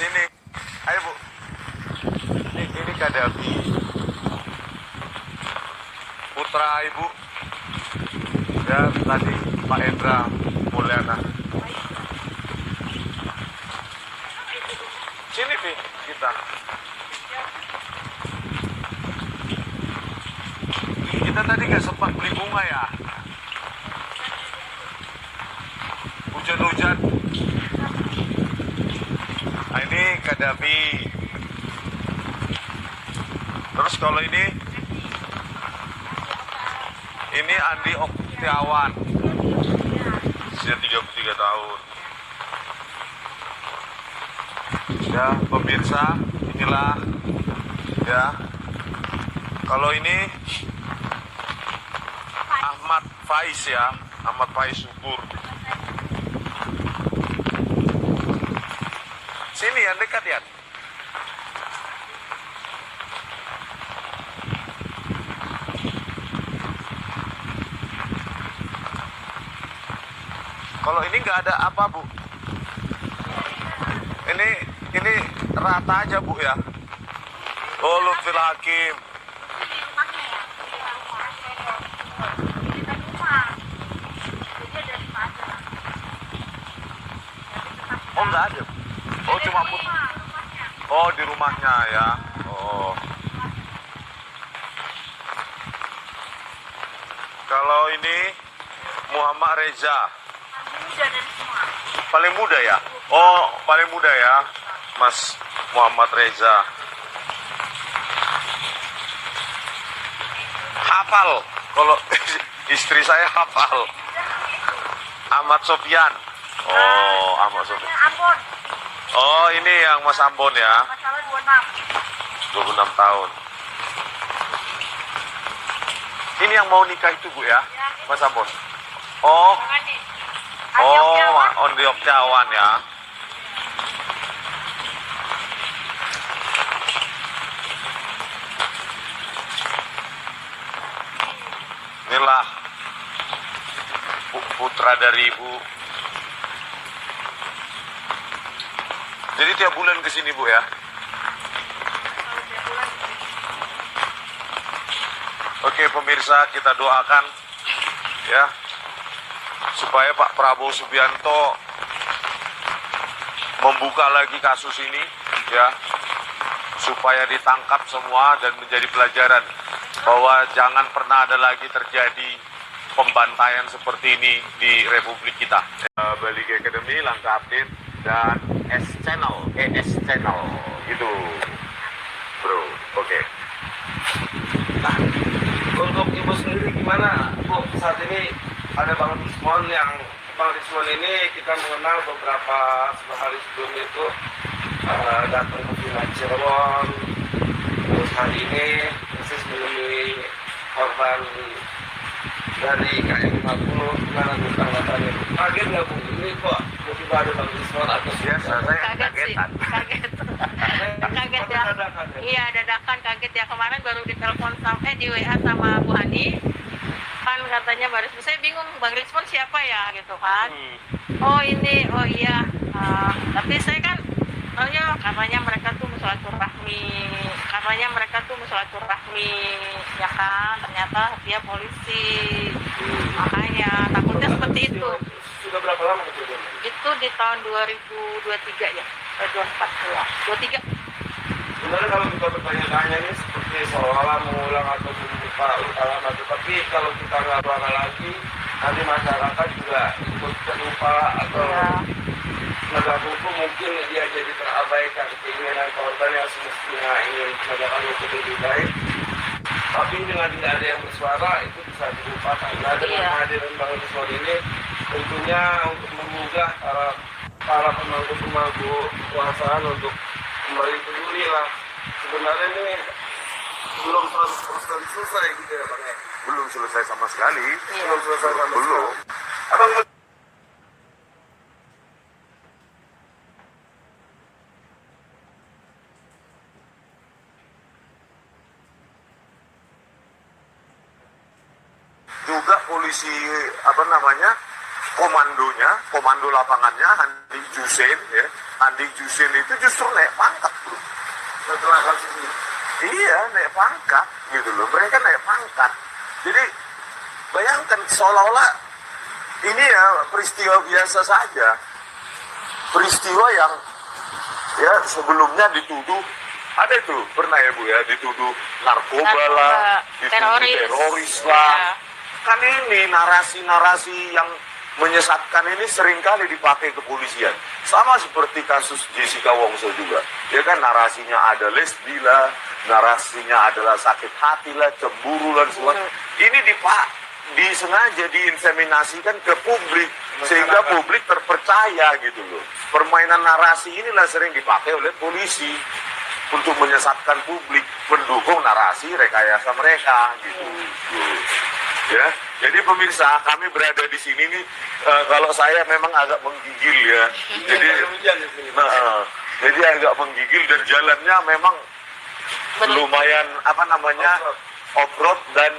Sini. Ayo Bu. Ini Kadafi. Putra Ibu. Ya tadi Pak Endra Mulyana. Sini Vi kita. Kita tadi nggak sempat beli bunga ya. Hujan-hujan. Nah, ini Kadafi. Terus kalau ini Andi Oktiawan. Usia 33 tahun. Ya, pemirsa, inilah ya. Kalau ini Ahmad Faiz ya, Ahmad Faiz Syukur. Sini yang dekat ya. Kalau ini nggak ada apa Bu? Ini rata aja Bu ya. Oh Lutfil Hakim. Oh nggak ada. Oh cuma pun. Oh di rumahnya ya. Oh. Kalau ini Muhammad Reza. Paling muda ya? Oh paling muda ya, Mas Muhammad Reza. Hafal. Kalau istri saya hafal. Ahmad Sofyan. Oh Ahmad Sofyan. Oh ini yang Mas Ambon ya. 26 tahun. Ini yang mau nikah itu Bu ya, Mas Ambon. Oh. Oh, Andi Oktiawan ya. Inilah putra dari Ibu. Jadi tiap bulan ke sini Bu ya. Oke pemirsa, kita doakan ya supaya Pak Prabowo Subianto membuka lagi kasus ini ya, supaya ditangkap semua dan menjadi pelajaran bahwa jangan pernah ada lagi terjadi pembantaian seperti ini di Republik kita. Bali Academy, Langkah Update dan ES Channel gitu bro. Oke. Nah, untuk Ibu sendiri gimana Bu? Saat ini ada Bang Rismon, yang Bang Rismon ini kita mengenal beberapa hari sebelum itu datang ke Villa Cirebon, terus hari ini persis menemui korban dari KM50. Gimana Bu tanggapannya? Kaget nggak Bu? Ini kok tiba-tiba ada Bang Rismon atau Biasa saya Kaget ya. Iya dadakan, kaget ya. Kemarin baru ditelepon di WA sama Bu Hani. Kan katanya Bang Rismon, saya bingung Bang Rismon siapa ya gitu kan. Oh ini, oh iya. Tapi saya kan katanya mereka tuh silaturahmi, ya kan. Ternyata dia polisi, makanya takutnya seperti itu. Sudah berapa lama kejadian? Itu di tahun 2023 ya, 23. Sebenarnya kalau kita bertanya-tanya ini seperti seolah-olah mengulang atau membuka utama, tapi kalau kita nggak bangga lagi, nanti masyarakat juga ikut terlupa atau penegak hukum mungkin dia jadi terabaikan keinginan korban yang semestinya ingin penegakan hukum lebih baik. Tapi dengan tidak ada yang bersuara itu bisa dilupakan. Nah dengan kehadiran Bang Rismon ini tentunya untuk menggugah para pemangku kekuasaan untuk kembali peduli lah. Sebenarnya ini belum 100% selesai gitu ya Bang ya? belum selesai sama sekali. Belum selesai sama Belum. sekali. Abang juga polisi komando lapangannya Handi Jusen ya, Andi Jusin itu justru naik pangkat loh. Setelah kasus ini. Iya, naik pangkat gitu loh. Mereka naik pangkat. Jadi bayangkan seolah-olah ini ya peristiwa biasa saja. Peristiwa yang ya sebelumnya dituduh, ada itu pernah ya Bu ya, dituduh narkoba lah, dituduh teroris lah. Ya. Kan ini narasi-narasi yang menyesatkan ini seringkali dipakai kepolisian. Sama seperti kasus Jessica Wongso juga. Ya kan narasinya ada lesbi lah, narasinya adalah sakit hati lah, cemburu lah, semua. Ini disengaja diinseminasikan ke publik sehingga publik terpercaya gitu loh. Permainan narasi inilah sering dipakai oleh polisi untuk menyesatkan publik, mendukung narasi rekayasa mereka gitu. Ya, jadi pemirsa, kami berada di sini nih, kalau saya memang agak menggigil ya. Jadi jadi agak menggigil dan jalannya memang lumayan apa namanya off-road dan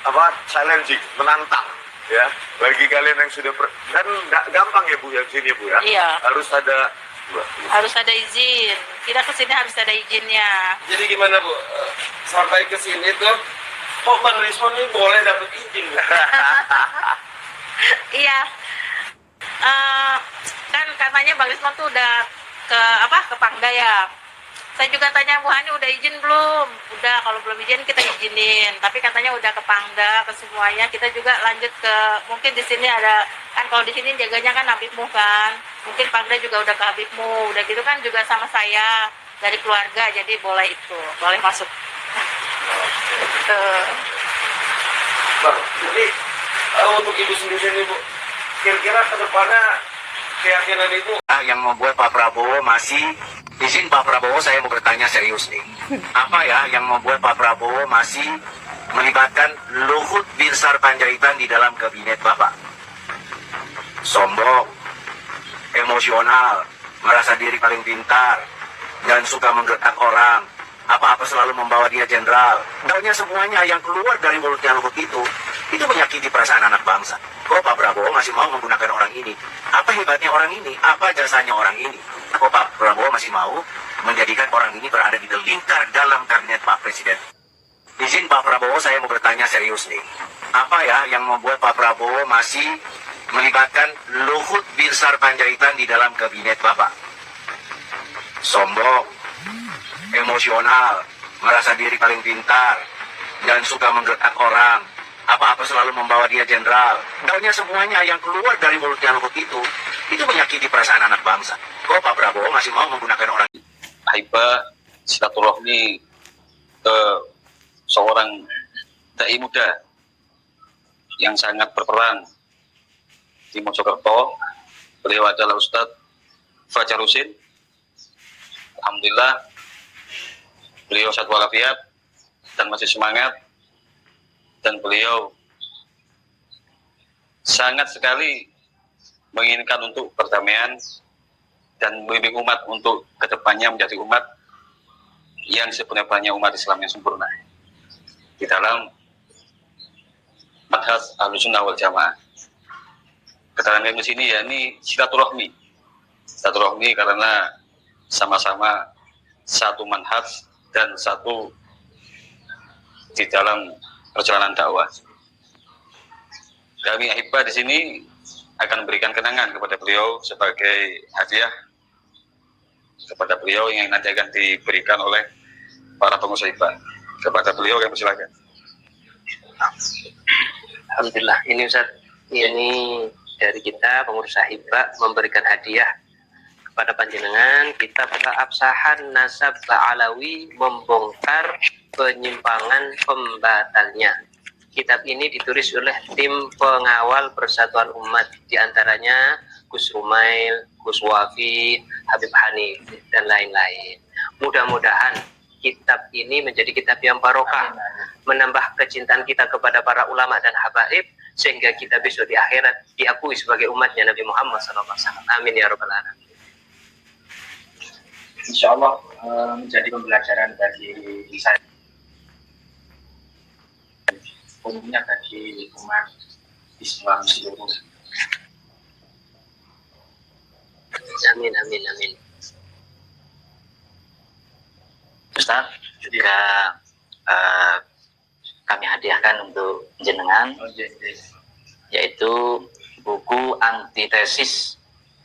apa challenging, menantang ya. Bagi kalian yang sudah dan nggak gampang ya Bu yang sini Bu ya. Iya. Harus ada izin. Kita kesini harus ada izinnya. Jadi gimana Bu? Sampai ke sini tuh, kok Bang Rismon ini boleh dapat izin nggak? Iya. Kan katanya Bang Rismon tuh udah ke Pangda ya. Saya juga tanya Bu Hani udah izin belum? Udah, kalau belum izin kita izinin. Tapi katanya udah ke Pangda, ke semuanya. Kita juga lanjut ke, mungkin di sini ada, kan kalau di sini jaganya kan Habibmu kan. Mungkin Pangda juga udah ke Habibmu. Udah gitu kan juga sama saya dari keluarga, jadi boleh masuk. Bang, jadi untuk Ibu sendiri Bu, kira-kira ke depannya keyakinan Ibu yang membuat Pak Prabowo masih izin. Pak Prabowo, saya mau bertanya serius nih. Apa ya yang membuat Pak Prabowo masih melibatkan Luhut Binsar Panjaitan di dalam kabinet Bapak? Sombong, emosional, merasa diri paling pintar, dan suka menggertak orang. Apa-apa selalu membawa dia jenderal. Pokoknya semuanya yang keluar dari mulutnya Luhut itu menyakiti perasaan anak bangsa. Kok Pak Prabowo masih mau menggunakan orang ini? Apa hebatnya orang ini? Apa jasanya orang ini? Kok Pak Prabowo masih mau menjadikan orang ini berada di lingkar dalam kabinet Pak Presiden? Izin Pak Prabowo, saya mau bertanya serius nih. Apa ya yang membuat Pak Prabowo masih melibatkan Luhut Binsar Panjaitan di dalam kabinet Bapak? Sombong, emosional, merasa diri paling pintar, dan suka menggertak orang. Apa-apa selalu membawa dia jenderal. Pokoknya semuanya yang keluar dari mulutnya Luhut itu menyakiti perasaan anak bangsa. Kok Pak Prabowo masih mau menggunakan orang ini? Haiba silaturahmi ke seorang dai muda yang sangat berperan di Mojokerto. Beliau adalah Ustadz Fajar Husin. Alhamdulillah beliau sehat walafiat dan masih semangat, dan beliau sangat sekali menginginkan untuk perdamaian dan membimbing umat untuk kedepannya menjadi umat yang sebenarnya umat Islam yang sempurna di dalam manhaj Ahlussunnah wal Jamaah. Keterangan di sini ya ini silaturahmi karena sama-sama satu manhaj dan satu di dalam perjalanan dakwah. Kami Ahibah di sini akan memberikan kenangan kepada beliau sebagai hadiah kepada beliau yang nanti akan diberikan oleh para pengurus Ahibah. Kepada beliau yang persilakan. Alhamdulillah, ini Ustaz, ini dari kita pengurus Ahibah memberikan hadiah kepada panjenengan kitab Keabsahan Nasab Alawi membongkar penyimpangan pembatalnya. Kitab ini ditulis oleh tim pengawal Persatuan Umat, diantaranya Gus Rumail, Gus Wafi, Habib Hanif, dan lain-lain. Mudah-mudahan kitab ini menjadi kitab yang barokah, menambah kecintaan kita kepada para ulama dan habaib, sehingga kita besok di akhirat diakui sebagai umatnya Nabi Muhammad SAW. Amin ya rabbal alamin. Insya Allah menjadi pembelajaran bagi saya, umumnya bagi umat Islam seluruh. Amin, amin, amin. Ustaz, juga kami hadiahkan untuk jenengan, yaitu buku antitesis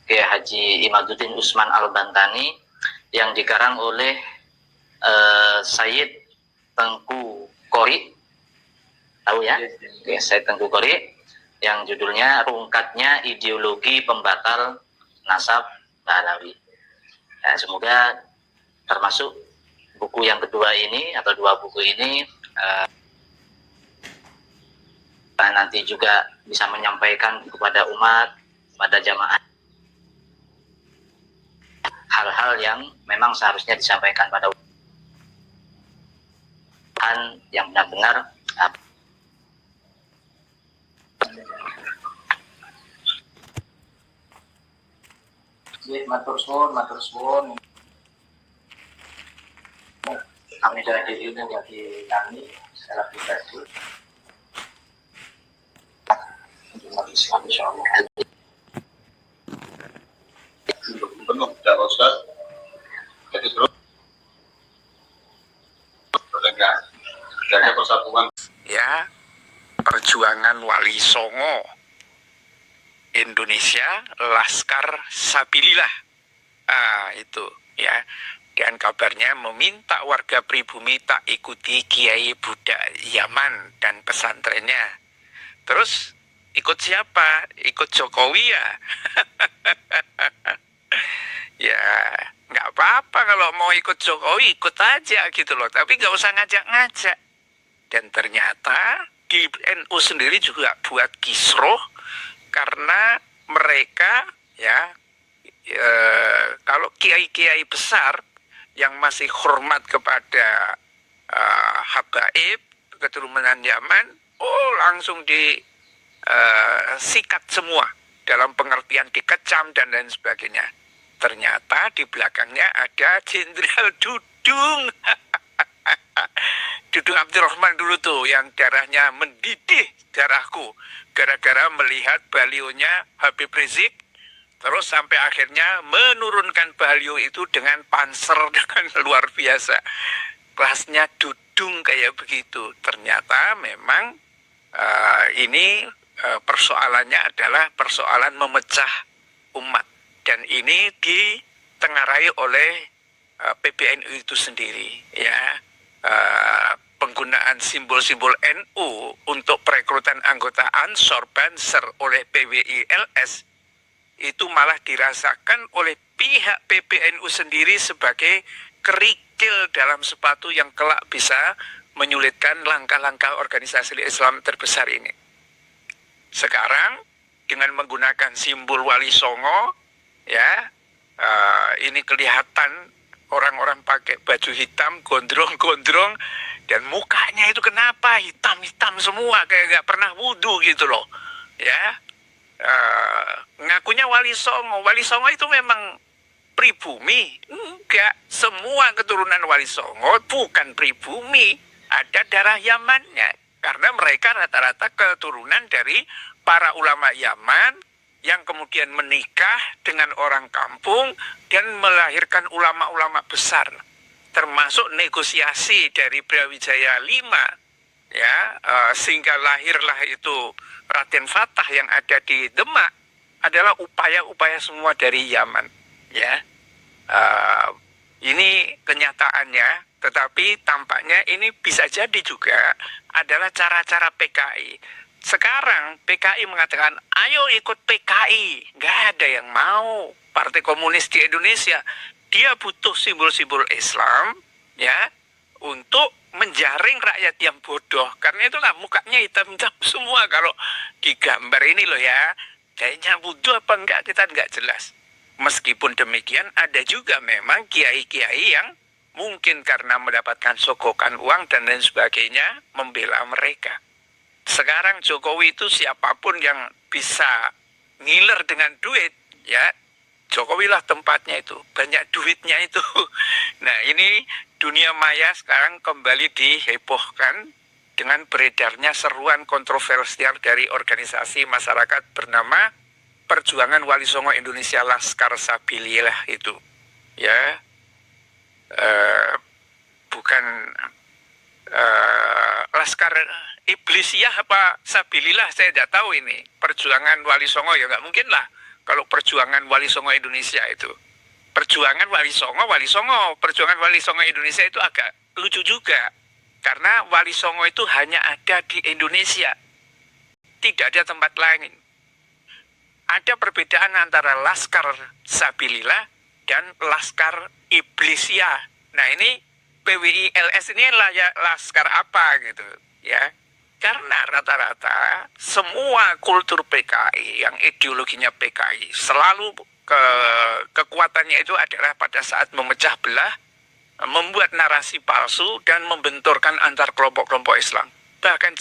Kiai Haji Imaduddin Usman Al-Bantani yang dikarang oleh Sayyid Tengku Qori, tahu ya? Oke, Sayyid Tengku Qori, yang judulnya Rungkatnya Ideologi Pembatal Nasab Ba'alawi. Ya, semoga termasuk buku yang kedua ini atau dua buku ini nanti juga bisa menyampaikan kepada umat, pada jamaah hal-hal yang memang seharusnya disampaikan pada umat yang benar-benar matur suwun. Kami dari diri bagi kami secara pribadi untuk umat Islam, insyaallah. Penuh dari Ustaz. Jadi terus jaga persatuan. Ya, perjuangan Wali Songo Indonesia Laskar Sabilillah. Itu ya. Dan kabarnya meminta warga pribumi tak ikuti Kiai budak Yaman dan pesantrennya. Terus ikut siapa? Ikut Jokowi ya? Ya, nggak apa-apa kalau mau ikut Jokowi, ikut aja gitu loh. Tapi nggak usah ngajak-ngajak. Dan ternyata di NU sendiri juga buat kisruh karena mereka ya kalau kiai-kiai besar yang masih hormat kepada habaib keturunan Yaman, langsung disikat semua dalam pengertian dikecam dan lain sebagainya. Ternyata di belakangnya ada Jenderal Dudung. Dudung Abdurrahman dulu tuh yang darahnya mendidih darahku gara-gara melihat balionya Habib Rizik. Terus sampai akhirnya menurunkan baliho itu dengan panser dengan luar biasa. Kelasnya Dudung kayak begitu. Ternyata memang ini persoalannya adalah persoalan memecah umat. Dan ini ditengarai oleh PBNU itu sendiri. Ya, penggunaan simbol-simbol NU untuk perekrutan anggota Ansor Banser oleh PWI-LS itu malah dirasakan oleh pihak PBNU sendiri sebagai kerikil dalam sepatu yang kelak bisa menyulitkan langkah-langkah organisasi Islam terbesar ini. Sekarang dengan menggunakan simbol Wali Songo, ya ini kelihatan orang-orang pakai baju hitam, gondrong-gondrong, dan mukanya itu kenapa hitam-hitam semua kayak nggak pernah wudhu gitu loh, ya. Ngakunya Wali Songo itu memang pribumi? Enggak, semua keturunan Wali Songo bukan pribumi, ada darah Yamannya, karena mereka rata-rata keturunan dari para ulama Yaman yang kemudian menikah dengan orang kampung dan melahirkan ulama-ulama besar, termasuk negosiasi dari Brawijaya V, ya, sehingga lahirlah itu Raden Fatah yang ada di Demak adalah upaya-upaya semua dari Yaman, ya. Ini kenyataannya, tetapi tampaknya ini bisa jadi juga adalah cara-cara PKI. Sekarang PKI mengatakan, ayo ikut PKI. Nggak ada yang mau. Partai Komunis di Indonesia, dia butuh simbol-simbol Islam, ya, untuk menjaring rakyat yang bodoh. Karena itulah mukanya hitam-hitam semua kalau digambar ini loh ya. Kayaknya bodoh apa enggak, kita enggak jelas. Meskipun demikian, ada juga memang kiai-kiai yang mungkin karena mendapatkan sogokan uang dan lain sebagainya, membela mereka. Sekarang Jokowi itu siapapun yang bisa ngiler dengan duit, ya, Jokowi lah tempatnya itu, banyak duitnya itu. Nah, ini dunia maya sekarang kembali dihebohkan dengan beredarnya seruan kontroversial dari organisasi masyarakat bernama Perjuangan Wali Songo Indonesia Laskar Sabilillah itu. Ya, Laskar Iblisiah apa Sabilillah, saya tidak tahu ini. Perjuangan Wali Songo ya nggak mungkin lah. Kalau perjuangan Wali Songo Indonesia itu. Perjuangan Wali Songo, Wali Songo. Perjuangan Wali Songo Indonesia itu agak lucu juga. Karena Wali Songo itu hanya ada di Indonesia. Tidak ada tempat lain. Ada perbedaan antara Laskar Sabilillah dan Laskar Iblisiah. Nah ini PWILS ini laskar apa gitu ya. Karena rata-rata semua kultur PKI yang ideologinya PKI selalu kekuatannya itu adalah pada saat memecah belah, membuat narasi palsu dan membenturkan antar kelompok-kelompok Islam. Bahkan